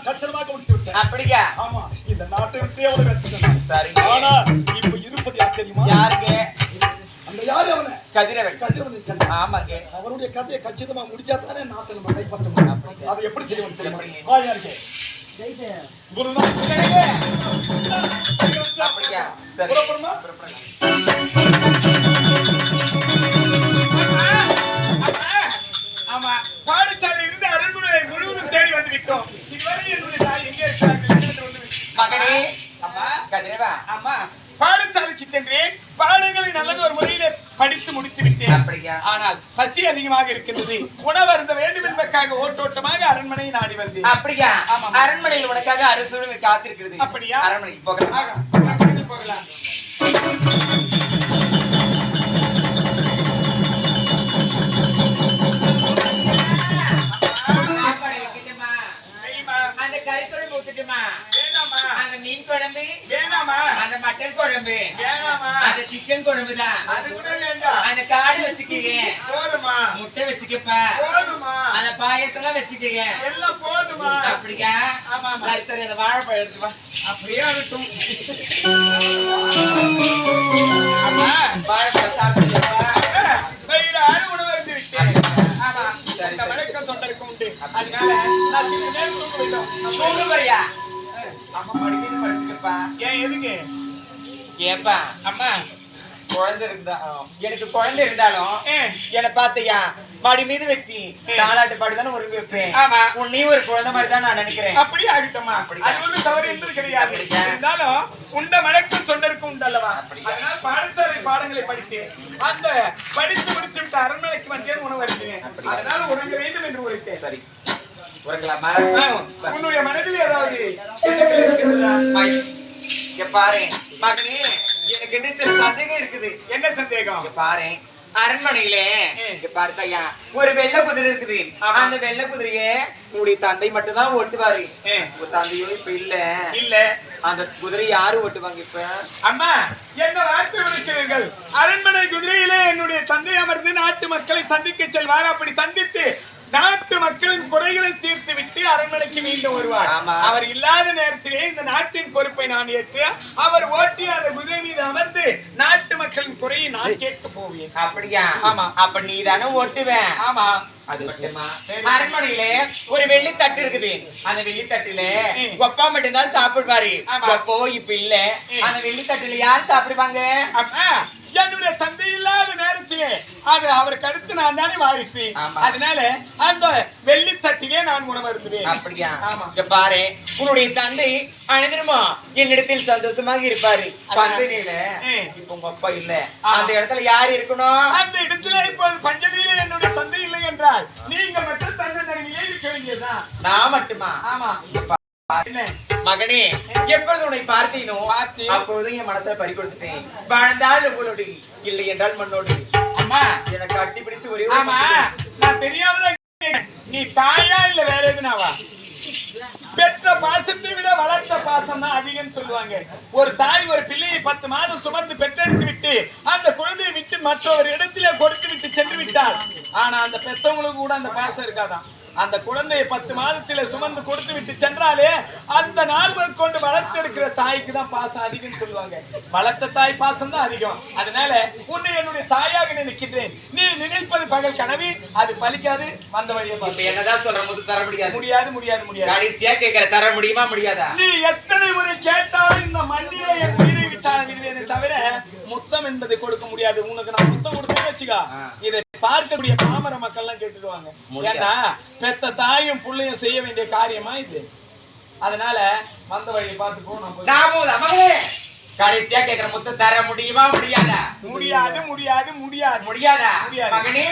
நான் கச்சலமாக முடித்து விட்டேன். அப்படியா? ஆமா, இந்த நாட்டை விட்டே அவளை வெற்றினேன். சரி. ஆனா இப்ப இருப்பது யார் தெரியுமா? யாருங்க? அந்த யாரு அவனை? கதிரவன். கதிரவன் இருக்கான். ஆமாங்க. அவருடைய கதையை கச்சிதமா முடிச்சாதானே நாட்டை நம்ம கைப்பற்ற முடியும். அதை எப்படி செய்யணும் தெரியுமா? யாருக்கு? குருதான். அப்படியா? சரி. புறப்படுமா? ஆமா, பாடசாலை இருந்து அரண்மனை முழுவதும் தேடி வந்து விட்டோம். இதுவரை என்னுடைய தாய் எங்கே இருக்கிறார்கள்? மகனே. அம்மா, கதிரவா. அம்மா, பாடசாலைக்கு சென்றேன். பாடங்களை நல்லது ஒரு முறையில படித்து முடித்து விட்டேன். அப்படியா? ஆனால் பசி அதிகமாக இருக்கின்றது. உணவு அருந்த வேண்டும் என்பதற்காக ஓட்டோட்டமாக அரண்மனையை நாடி வந்தேன். அப்படியா? அரண்மனையில் உனக்காக அரசு காத்திருக்கிறது. அப்படியா? அரண்மனைக்கு போகலாம். போகலாம். அந்த கறிக்குழம்பு ஊத்துட்டுமா? வேணாமா? அந்த மீன் குழம்பு வேணாமா? அந்த மட்டன் குழம்பு வேணாமா? அந்த சிக்கன் குழம்பு தான். அது கூட வேண்டாம். அந்த காடு வச்சுக்கீங்க. போதுமா? முட்டை வச்சுக்கப்பா. போதுமா? அந்த பாயசம் எல்லாம் வச்சுக்கீங்க. எல்லாம் போதுமா? அப்படியா? ஆமா. சரி சரி, அந்த வாழைப்பழம் எடுத்து வா. அப்படியே ஆகட்டும். அம்மா, வாழைப்பழம் சாப்பிட்டுப்பா. வயிறார உணவு இருந்து விட்டேன். ஆமா, இந்த வழக்கம் தொண்டருக்கு உண்டு. அதனால நான் சிறிது நேரம் தூங்க வேண்டும். தூங்க போறியா? அம்மா மடிமீது படுத்துக்கப்பா. ஏன் எதுக்கு? ஏப்பா, அம்மா, குழந்தை இருந்தா எனக்கு குழந்தை இருந்தாலும் ஏ, என்ன பாத்தியா மடி மீது வச்சு தாலாட்டு பாடுதானே ஒரு வைப்பேன். ஆமா, உன்னையும் ஒரு குழந்தை மாதிரி தான் நான் நினைக்கிறேன். அப்படியே ஆகட்டுமா? அது ஒன்றும் தவறு என்பது கிடையாது. இருந்தாலும் உண்ட வழக்கம் தொண்டருக்கு உண்டு அல்லவா? அதனால பாடசாலை பாடங்களை படித்து அந்த படித்து முடித்து விட்டு அரண்மனைக்கு வந்தேன் உணவு அருந்தினேன். அதனால உறங்க வேண்டும் என்று உரைத்தேன். சரி, உறங்கலாமா? உன்னுடைய மனதில் ஏதாவது எண்ணங்கள் இருக்கின்றதா? இங்க பாரு மகனே, எனக்கு என்ன சில சந்தேகம் இருக்குது. என்ன சந்தேகம்? இங்க பாரு, அரண்மனையிலே இங்க பார்த்தையா ஒரு வெள்ளை குதிரை இருக்குது. அந்த வெள்ளை குதிரையே உங்களுடைய தந்தை மட்டும் தான் ஓட்டுவாரு. உங்க தந்தையோ இப்ப இல்ல. இல்ல, அந்த குதிரை யாரு ஓட்டுவாங்க இப்ப? அம்மா, என்ன வார்த்தை விடுக்கிறீர்கள்? அரண்மனை குதிரையிலே என்னுடைய தந்தை அமர்ந்து நாட்டு மக்களை சந்திக்க செல்வார். அப்படி சந்தித்து நாட்டு மக்களின் குறைகளை தீர்த்து விட்டு அரண்மனைக்கு மீண்டும் வருவார். அவர் இல்லாத நேரத்திலே இந்த நாட்டின் பொறுப்பை நான் ஏற்று அவர் ஓட்டி அந்த குதிரை மீது அமர்ந்து நாட்டு மக்களின் குறையை நான் கேட்க போவேன். அப்படியா? ஆமா. அப்ப நீ தானே ஓட்டுவேன். ஆமா. அது மட்டுமா? அரண்மனையில ஒரு வெள்ளி தட்டு இருக்குது. அந்த வெள்ளி தட்டுல கொப்பா மட்டும் தான் சாப்பிடுவாரு. கொப்போ இப்ப இல்ல. அந்த வெள்ளி தட்டுல யார் சாப்பிடுவாங்க? அம்மா, என்னுடைய தந்தை இல்லாத நேரத்திலே அது அவருக்கு அடுத்து நான் தானே வாரிசு. அதனால அந்த வெள்ளி தட்டிலே நான் உணவு அருந்துவேன். அப்படியா? ஆமா. இங்க பாரு, உன்னுடைய தந்தை அனைதருமா என்னிடத்தில் சந்தோஷமாக இருப்பாரு. பஞ்சனியில இப்ப உங்க அப்பா இல்ல. அந்த இடத்துல யார் இருக்கணும்? அந்த இடத்துல இப்போது பஞ்சனியில என்னுடைய தந்தை இல்லை என்றால் நீங்கள் மட்டும் தந்தை தனியிலே இருக்க வேண்டியதுதான். நான் மட்டுமா? ஆமா. மகனே, எப்பொழுது உன்னை பார்த்தீனோ அப்பொழுது என் மனசை பறி கொடுத்துட்டேன். வாழ்ந்தால் உங்களோடு, இல்லை என்றால் மண்ணோடு. அம்மா, எனக்கு அட்டி பிடிச்சு ஒரே. ஆமா, நான் தெரியாமதான் நீ தாயா இல்ல வேற எதுனாவா? பெற்ற பாசத்தை விட வளர்த்த பாசம் தான் அதிகம் சொல்லுவாங்க. ஒரு தாய் ஒரு பிள்ளையை 10 மாதம் சுமந்து பெற்றெடுத்து விட்டு அந்த குழந்தையை விட்டு மற்றொரு இடத்திலே கொடுத்து விட்டு சென்று விட்டார். ஆனா அந்த பெத்தவங்களுக்கு கூட அந்த பாசம் இருக்காதான். அந்த குழந்தையை 10 மாதத்திலே சுமந்து கொடுத்து விட்டு சென்றாலே அந்த நாள் கொண்டு வளர்த்தெடுக்கிற தாய்க்கு தான் பாசம் அதிகம் சொல்லுவாங்க. வளர்த்த தாய் பாசம் தான் அதிகம். அதனால உன்னை என்னுடைய தாயாக நினைக்கின்றேன். நீ நினைப்பது பகல் கனவு, அது பலிக்காது. வந்த வழியை என்னதான் சொல்ற போது தர முடியாது. முடியாது முடியாது முடியாது. கடைசியா கேட்கிற, தர முடியுமா முடியாதா? நீ எத்தனை முறை கேட்டாலும் இந்த மண்ணிலே என் உயிரை விட்டாலும் விடுவேனே தவிர முத்தம் என்பதை கொடுக்க முடியாது. உனக்கு நான் முத்தம் கொடுத்தேன்னு வச்சுக்கா, இதை பார்க்கக்கூடிய பாமர மக்கள் எல்லாம் கேட்டுடுவாங்க. ஏன்னா பெத்த தாயும் புள்ளையும் செய்ய வேண்டிய காரியமா இது. அதனால வந்த வழியை பார்த்து போ. கடைசியா கேக்குற முத்த தர முடியுமா முடியாதா? முடியாது முடியாது முடியாது முடியாதா? முடியாது. மகனே,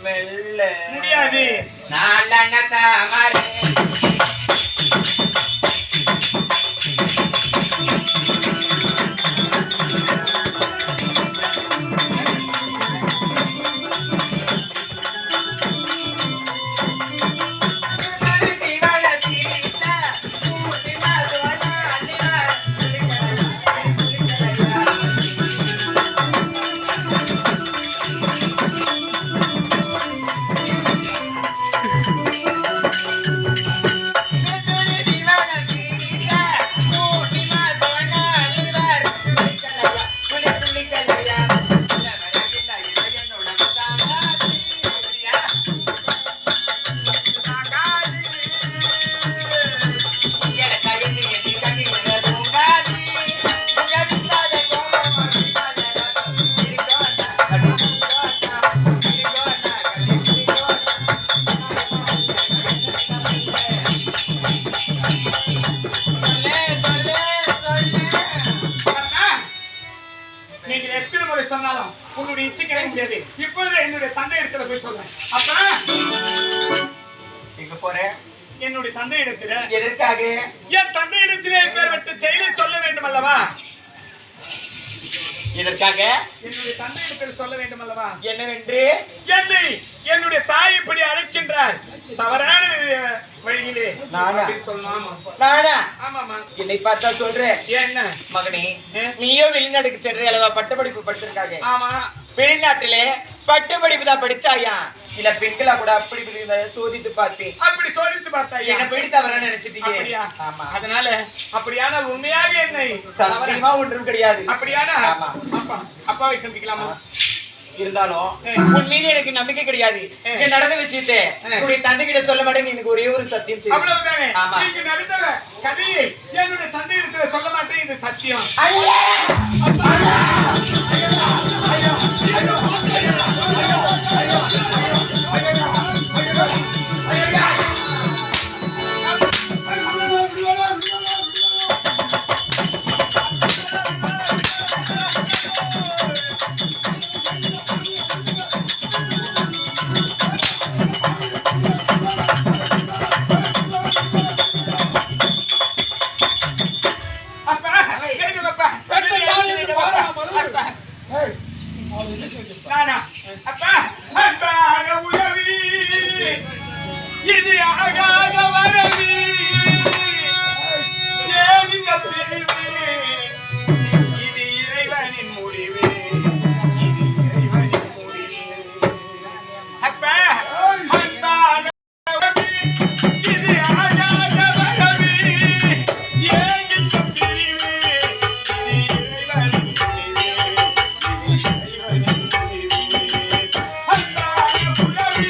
மெல்ல முடியாது. நல்ல தாமரை நீங்கள் எத்தனை முறை சொன்னாலும் உங்களுடைய இச்சை கிடைக்க முடியாது. இப்பொழுது என்னுடைய தந்தை இடத்துல போய் சொல்றேன். அப்ப எங்க போறேன்? என்னுடைய தந்தை இடத்துல. எதற்காக? என் தந்தை இடத்திலே பேர் விட்டு செயலை சொல்ல வேண்டும் அல்லவா? இதற்காக என்னுடைய தந்தை இடத்துல சொல்ல வேண்டும் அல்லவா? என்னவென்று? என்னை என்னுடைய தாய் இப்படி அழைக்கின்றார் தவறான வழியிலே சொல்லலாம். நானா? ஆமாமா. என்னை பார்த்தா சொல்றேன். என்ன மகனே, நீயோ வெளிநாட்டுக்கு சென்று அளவா பட்டப்படிப்பு படிச்சிருக்காங்க. ஆமா. வெளிநாட்டிலே பட்டப்படிப்பு தான் படிச்சாயா? இல்ல பெண்களா கூட அப்படி சோதித்து பார்த்தேன். அப்படி சோதித்து பார்த்தாயா? என்ன போய் தவறான நினைச்சிட்டீங்க. அப்படியா? ஆமா. அதனால அப்படியான உண்மையாக என்னை சத்தியமா ஒன்றும் கிடையாது. அப்படியான ஆமா. அப்பா அப்பாவை சந்திக்கலாமா? இருந்தாலும் உன் மீது எனக்கு நம்பிக்கை கிடையாது. என் நடந்த விஷயத்தை உன்னுடைய தந்தை கிட்ட சொல்ல மாட்டேன்னு எனக்கு ஒரே ஒரு சத்தியம் செய்யும். அவ்வளவுதானே? ஆமா. நீங்க நடந்த கதையை என்னுடைய தந்தை இடத்துல சொல்ல மாட்டேன். இது சத்தியம். இது ஆகாத வரவி ஏனிங்க பிரிவு இது இறைவனின் முடிவு இது இறைவனின் முடிவு அப்பா அன்பான இது ஆகாத வரவி ஏனிங்க பிரிவு இது இறைவனின் முடிவு இது இறைவனின் முடிவு அன்பான உறவி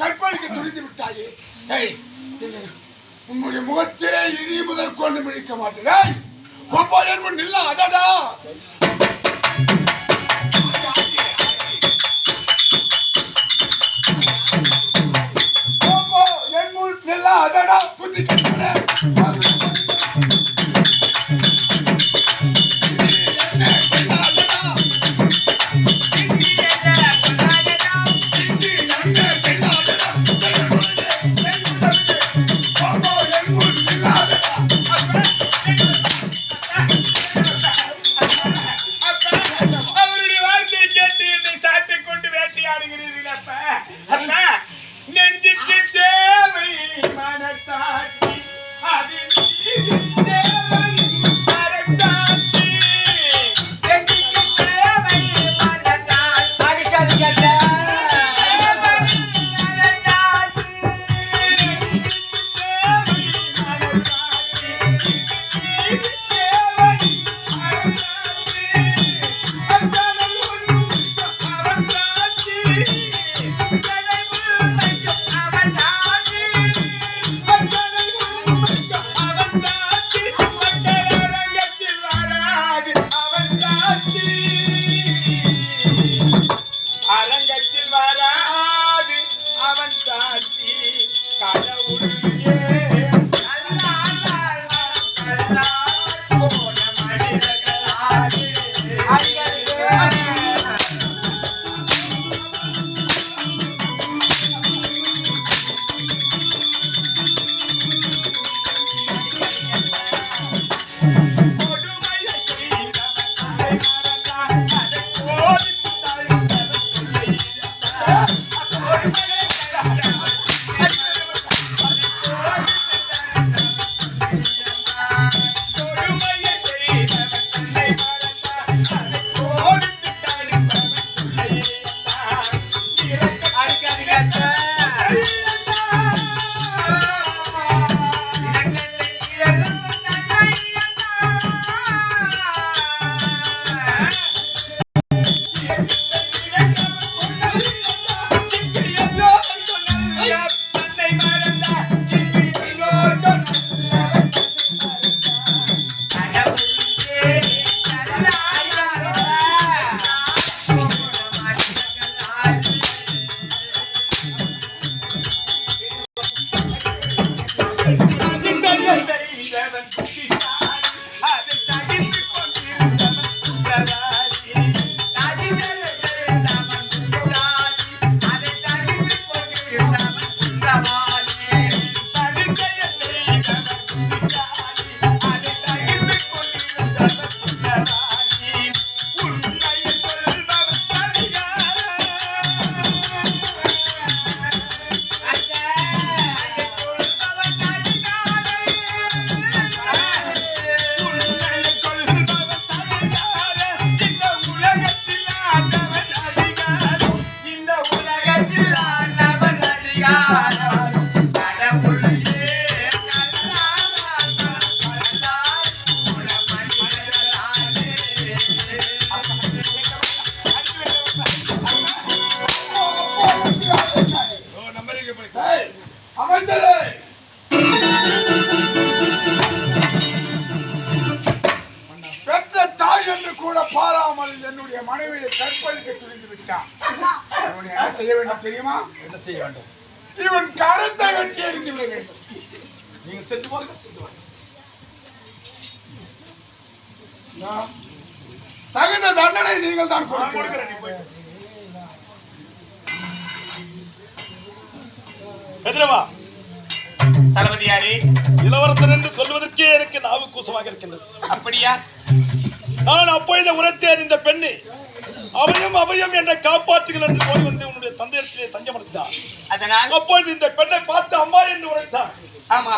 கற்பழிக்க துணிந்து விட்டாயே. உன்னுடைய முகத்திலே இனி முதல் கொண்டு மிழிக்க மாட்டேன். என் முன் இல்ல அதடா. என் முன் இல்ல அதடா புத்தி கட்டட. அவருடைய வார்த்தையை கேட்டு என்னை சாட்டை கொண்டு வேட்டையாடுகிறீர்கள். அப்ப நெஞ்சுக்கு தேவை மனசாட்சி, அது தேவை மனசாட்சி, நெஞ்சுக்கு தேவை மனசாட்சி, அடிக்காதீங்க அரங்கத்தில் வராது அவன் சாட்சி கடவுளே. அமைச்சரே, பெற்ற தாய் என்று கூட பாராமல் என்னுடைய மனைவியை கற்பழிக்க துணிந்து விட்டான். இவன் என்ன செய்ய வேண்டும் தெரியுமா? என்ன செய்ய வேண்டும்? இவன் கரத்தை வெட்டி எறிந்து விட வேண்டும். நீங்கள் சென்று பாருங்கள், சென்று பாருங்கள். தகுந்த தண்டனை நீங்கள் தான் கொடுக்க. எதிரவா தளபதியாரே, இளவரசன் என்று சொல்வதற்கே எனக்கு நாவு கூசமாக இருக்கின்றது. அப்படியா? நான் அப்பொழுது உரைத்தேன், இந்த பெண்ணை அபயம் அபயம் என்ற காப்பாற்றுகள் என்று போய் வந்து உன்னுடைய தந்தையிடத்திலே தஞ்சமடைந்தார். அதனால் அப்பொழுது இந்த பெண்ணை பார்த்து அம்மா என்று உரைத்தார். ஆமா,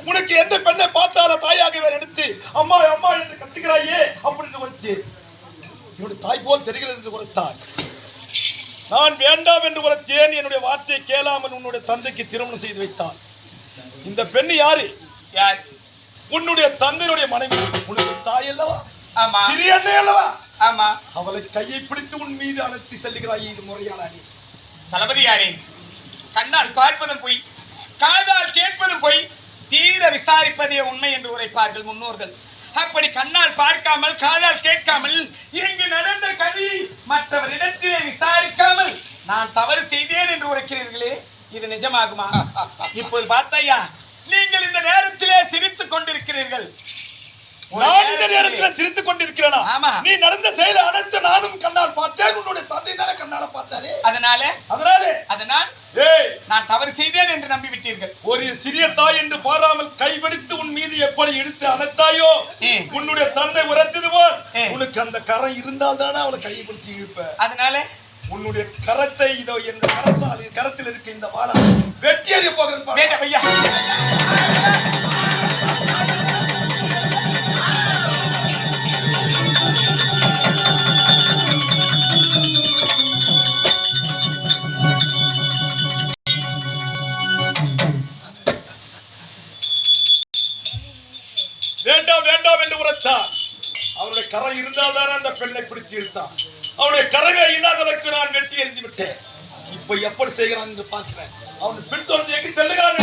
உனக்கு எந்த பெண்ணை பார்த்தால தாயாகவே எடுத்து அம்மா அம்மா என்று கத்துகிறாயே அப்படின்னு உரைத்து என்னுடைய தாய் போல் தெரிகிறது என்று உரைத்தார். நான் வேண்டாம் என்று உரைத்தேன். என்னுடைய வார்த்தையை கேளாமல் உன்னுடைய தந்தைக்கு திருமணம் செய்து வைத்தார். இந்த பெண் யாரு? யார்? உன்னுடைய தந்தையுடைய மனைவி. உன்னுடைய தாய் அல்லவா? ஆமா. சிறிய அண்ணே அல்லவா? ஆமா. அவளை கையை பிடித்து உன் மீது அழைத்து செல்லுகிறாய். இது முறையான அணி. தளபதியாரே, கண்ணால் பார்ப்பதும் பொய், காதால் கேட்பதும் பொய், தீர விசாரிப்பதே உண்மை என்று உரைப்பார்கள் முன்னோர்கள். அப்படி கண்ணால் பார்க்காமல் காதால் கேட்காமல் இங்கு நடந்த கதையை மற்றவரிடத்திலே விசாரிக்காமல் நான் தவறு செய்தேன் என்று உரைக்கிறீர்களே, இது நிஜமாகுமா? இப்போது பார்த்தையா, நீங்கள் இந்த நேரத்திலே சிரித்துக் கொண்டிருக்கிறீர்கள். நான் இந்த நேரத்தில் சிரித்துக் கொண்டிருக்கிறேனா? ஆமா. நீ நடந்த செயலை அனைத்து நானும் கண்ணால் பார்த்தேன். உன்னுடைய தந்தை தானே கண்ணால பார்த்தாரே. அதனால் ஏய், நான் தவறு செய்தேன் என்று நம்பிவிட்டீர்கள். ஒரு சிறிய தாய் என்று பாராமல் கைபிடித்து உன் மீது எப்படி இழுத்து அணைத்தாயோ, உன்னுடைய தந்தை உரைத்தது போல் உனக்கு அந்த கரம் இருந்தால் தானே அவளை கையை பிடித்து இழுப்ப. அதனால உன்னுடைய கரத்தை இதோ என் கரத்தால் கரத்தில் இருக்க இந்த வாழை வெட்டி அறிய போகிறேன். வேண்டாம் ஐயா. வேண்டாம் வேண்டாம் என்று உரைத்தான். அவருடைய கரை இருந்தால் தானே அந்த பெண்ணை பிடித்து இழுத்தான். அவனுடைய கரவே இல்லாதவருக்கு நான் வெட்டி எறிந்து விட்டேன். இப்ப எப்படி செய்கிறான் என்று பார்க்கிறேன். அவன் பின் தொடர்ந்து எங்கு செல்லுகிறான்.